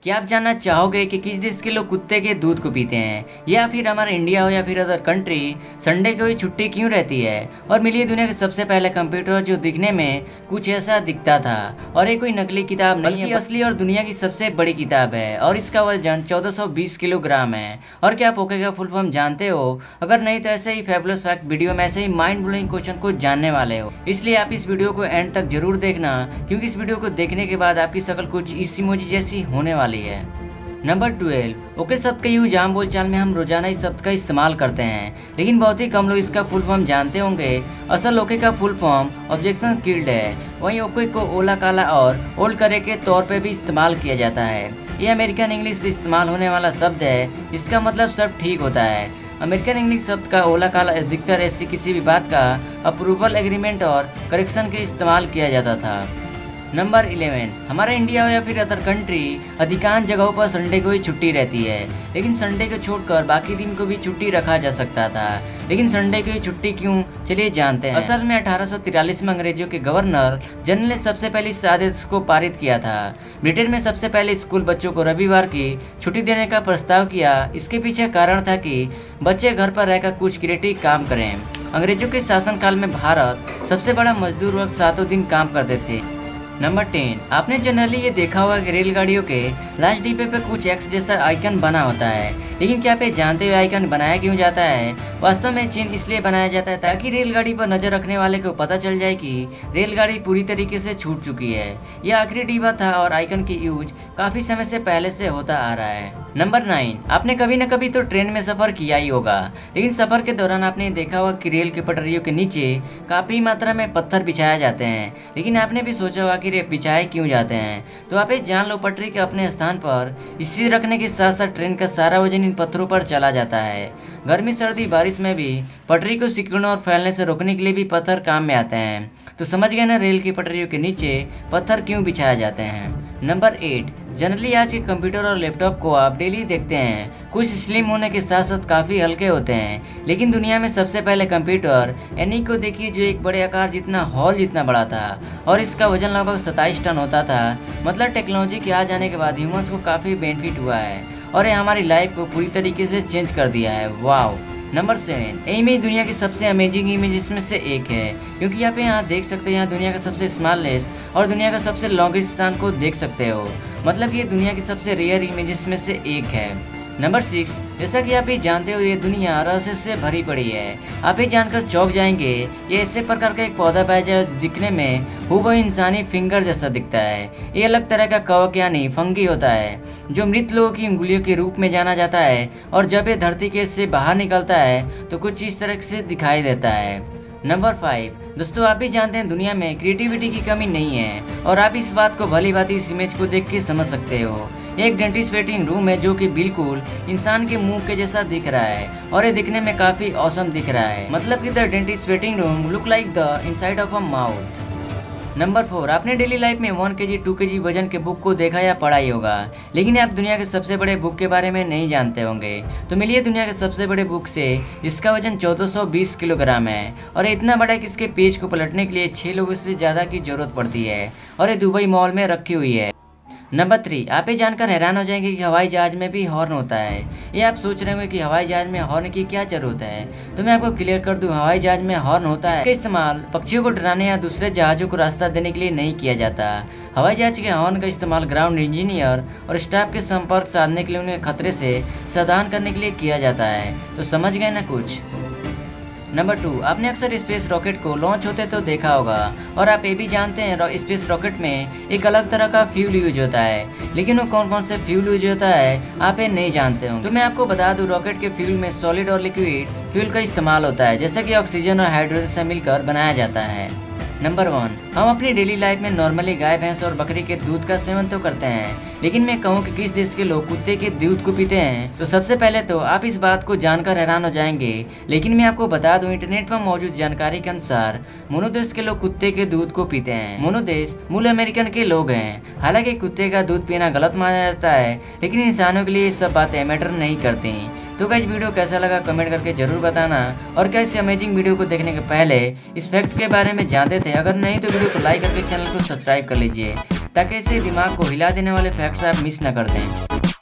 क्या आप जानना चाहोगे कि किस देश के लोग कुत्ते के दूध को पीते हैं, या फिर हमारा इंडिया हो या फिर अदर कंट्री, संडे को ही छुट्टी क्यों रहती है? और मिली दुनिया के सबसे पहले कंप्यूटर जो दिखने में कुछ ऐसा दिखता था, और ये कोई नकली किताब नहीं है, असली और दुनिया की सबसे बड़ी किताब है, और इसका वजन 1420 किलोग्राम है। और क्या आप ओके का फुल फॉर्म जानते हो? अगर नहीं तो ऐसे ही फैबुलस फैक्ट वीडियो में ऐसे ही माइंड ब्लोइंग क्वेश्चन को जानने वाले हो, इसलिए आप इस वीडियो को एंड तक जरूर देखना, क्योंकि इस वीडियो को देखने के बाद आपकी शक्ल कुछ इस इमोजी जैसी होने वाली है। नंबर 12, ओके शब्द का यूज आम बोलचाल में हम रोजाना इस शब्द का इस्तेमाल करते हैं, लेकिन बहुत ही कम लोग इसका फुल फॉर्म जानते होंगे। असल ओके का फुल फॉर्म ऑब्जेक्शन किल्ड है। वहीं ओके को ओला काला और ओल्ड करे के तौर पे भी इस्तेमाल किया जाता है। ये अमेरिकन इंग्लिश से इस्तेमाल होने वाला शब्द है। इसका मतलब सब ठीक होता है। अमेरिकन इंग्लिश शब्द का ओला काला अधिकतर ऐसी किसी भी बात का अप्रूवल एग्रीमेंट और करेक्शन के इस्तेमाल किया जाता था। नंबर 11, हमारा इंडिया हो या फिर अदर कंट्री, अधिकांश जगहों पर संडे को ही छुट्टी रहती है, लेकिन संडे को छोड़कर बाकी दिन को भी छुट्टी रखा जा सकता था। लेकिन संडे को ही छुट्टी क्यों, चलिए जानते हैं। असल में 1843 में अंग्रेजों के गवर्नर जनरल ने सबसे पहले इस आदेश को पारित किया था। ब्रिटेन में सबसे पहले स्कूल बच्चों को रविवार की छुट्टी देने का प्रस्ताव किया। इसके पीछे कारण था कि बच्चे घर पर रहकर कुछ क्रिएटिव काम करें। अंग्रेजों के शासनकाल में भारत सबसे बड़ा मजदूर वर्ग 7 दिन काम करते थे। नंबर 10, आपने जनरली ये देखा होगा कि रेलगाड़ियों के लास्ट डिब्बे पे कुछ एक्स जैसा आइकन बना होता है, लेकिन क्या आप ये जानते हुए आइकन बनाया क्यों जाता है? वास्तव में चिन्ह इसलिए बनाया जाता है ताकि रेलगाड़ी पर नजर रखने वाले को पता चल जाए कि रेलगाड़ी पूरी तरीके से छूट चुकी है। यह आखिरी डिब्बा था और आइकन की यूज काफी समय से पहले से होता आ रहा है। नंबर 9, आपने कभी न कभी तो ट्रेन में सफर किया ही होगा, लेकिन सफर के दौरान आपने देखा होगा कि रेल के पटरियों के नीचे काफी मात्रा में पत्थर बिछाए जाते हैं, लेकिन आपने भी सोचा होगा कि रे बिछाए क्यों जाते हैं? तो आप ये जान लो, पटरी के अपने स्थान पर इसी रखने के साथ साथ ट्रेन का सारा वजन इन पत्थरों पर चला जाता है। गर्मी सर्दी बारिश में भी पटरी को सिकुड़ने और फैलने से रोकने के लिए भी पत्थर काम में आते हैं। तो समझ गए ना रेल की पटरियों के नीचे पत्थर क्यों बिछाए जाते हैं। नंबर 8, जनरली आज के कंप्यूटर और लैपटॉप को आप डेली देखते हैं। कुछ स्लिम होने के साथ साथ काफ़ी हल्के होते हैं, लेकिन दुनिया में सबसे पहले कंप्यूटर एनी को देखिए, जो एक बड़े आकार जितना हॉल जितना बड़ा था, और इसका वजन लगभग 27 टन होता था। मतलब टेक्नोलॉजी के आ जाने के बाद ह्यूमंस को काफ़ी बेनिफिट हुआ है, और ये हमारी लाइफ को पूरी तरीके से चेंज कर दिया है। वाओ। नंबर 7, ये इमेज दुनिया की सबसे अमेजिंग इमेज में से एक है, क्योंकि आप यहाँ देख सकते हैं, यहाँ दुनिया का सबसे स्मॉलेस्ट और दुनिया का सबसे लॉन्गेस्ट स्थान को देख सकते हो। मतलब ये दुनिया की सबसे रेयर इमेजेस में से एक है। नंबर 6, जैसा कि आप ये जानते हो, ये दुनिया रहस्य से भरी पड़ी है। आप ये जानकर चौंक जाएंगे, ये ऐसे प्रकार का एक पौधा पाया जाए दिखने में हूबहू इंसानी फिंगर जैसा दिखता है। ये अलग तरह का कवक यानी फंगी होता है, जो मृत लोगों की उंगलियों के रूप में जाना जाता है, और जब ये धरती के से बाहर निकलता है तो कुछ इस तरह से दिखाई देता है। नंबर 5, दोस्तों आप भी जानते हैं दुनिया में क्रिएटिविटी की कमी नहीं है, और आप इस बात को भली भांति इस इमेज को देख के समझ सकते हो। एक डेंटिस्ट वेटिंग रूम है जो कि बिल्कुल इंसान के मुंह के जैसा दिख रहा है, और ये दिखने में काफी औसम दिख रहा है। मतलब कि the dentist waiting room look like the inside of a mouth. Number 4, आपने डेली लाइफ में 1 kg 2 kg वजन के बुक को देखा या पढ़ा ही होगा, लेकिन आप दुनिया के सबसे बड़े बुक के बारे में नहीं जानते होंगे। तो मिलिए दुनिया के सबसे बड़े बुक से, जिसका वजन 1420 किलोग्राम है, और इतना बड़ा है कि इसके पेज को पलटने के लिए 6 लोगों से ज़्यादा की जरूरत पड़ती है, और ये दुबई मॉल में रखी हुई है। नंबर 3, आप ये जानकर हैरान हो जाएंगे कि हवाई जहाज में भी हॉर्न होता है। ये आप सोच रहे होंगे कि हवाई जहाज में हॉर्न की क्या जरूरत है, तो मैं आपको क्लियर कर दूं, हवाई जहाज में हॉर्न होता है। इसका इस्तेमाल पक्षियों को डराने या दूसरे जहाजों को रास्ता देने के लिए नहीं किया जाता। हवाई जहाज के हॉर्न का इस्तेमाल ग्राउंड इंजीनियर और स्टाफ के संपर्क साधने के लिए उन्हें खतरे से सावधान करने के लिए किया जाता है। तो समझ गए ना कुछ। नंबर 2, आपने अक्सर स्पेस रॉकेट को लॉन्च होते तो देखा होगा, और आप ये भी जानते हैं स्पेस रॉकेट में एक अलग तरह का फ्यूल यूज होता है, लेकिन वो कौन कौन से फ्यूल यूज होता है आप ये नहीं जानते हो। तो मैं आपको बता दूं, रॉकेट के फ्यूल में सॉलिड और लिक्विड फ्यूल का इस्तेमाल होता है, जैसा कि ऑक्सीजन और हाइड्रोजन से मिलकर बनाया जाता है। नंबर 1, हम अपनी डेली लाइफ में नॉर्मली गाय भैंस और बकरी के दूध का सेवन तो करते हैं, लेकिन मैं कहूँ कि किस देश के लोग कुत्ते के दूध को पीते हैं, तो सबसे पहले तो आप इस बात को जानकर हैरान हो जाएंगे, लेकिन मैं आपको बता दूं, इंटरनेट पर मौजूद जानकारी के अनुसार मोनोदेश के लोग कुत्ते के दूध को पीते हैं। मोनोदेश मूल अमेरिकन के लोग हैं। हालांकि कुत्ते का दूध पीना गलत माना जाता है, लेकिन इंसानों के लिए ये सब बातें मैटर नहीं करती। तो गाइस वीडियो कैसा लगा कमेंट करके जरूर बताना, और क्या इस अमेजिंग वीडियो को देखने के पहले इस फैक्ट के बारे में जानते थे? अगर नहीं तो वीडियो को लाइक करके चैनल को सब्सक्राइब कर लीजिए। ताकि ऐसे दिमाग को हिला देने वाले फैक्ट्स आप मिस न कर दें।